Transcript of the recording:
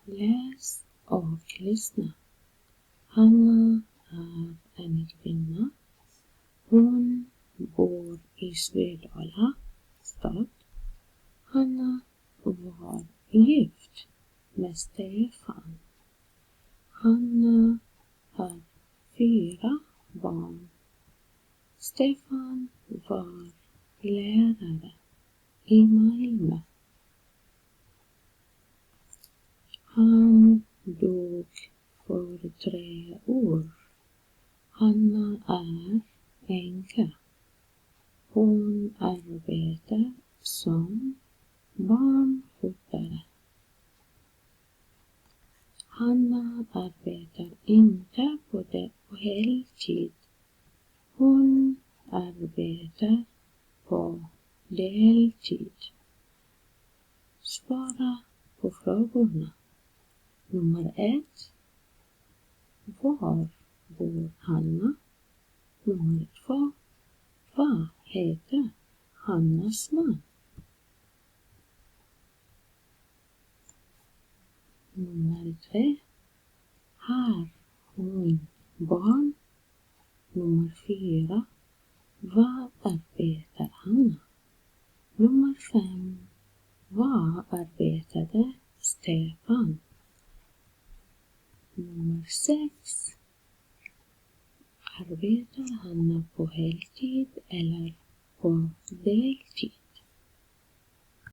Läs och lyssna. Hanna är en kvinna. Hon bor i Svedala stad. Hanna var gift med Stefan. Hanna har 4 barn. Stefan var lärare i Malmö. Han dog för 3 år. Hanna är enkel. Hon arbetar som barnskötare. Hanna arbetar inte på heltid. Hon arbetar på deltid. Svara på frågorna. Nummer 1. Var bor Hanna? Nummer 2. Vad heter Hannas man? Nummer 3. Har hon barn? Nummer 4. Vad arbetar Hanna? Nummer 5. Vad arbetade Stefan? Nummer 6. Arbetar Hanna på heltid eller på deltid?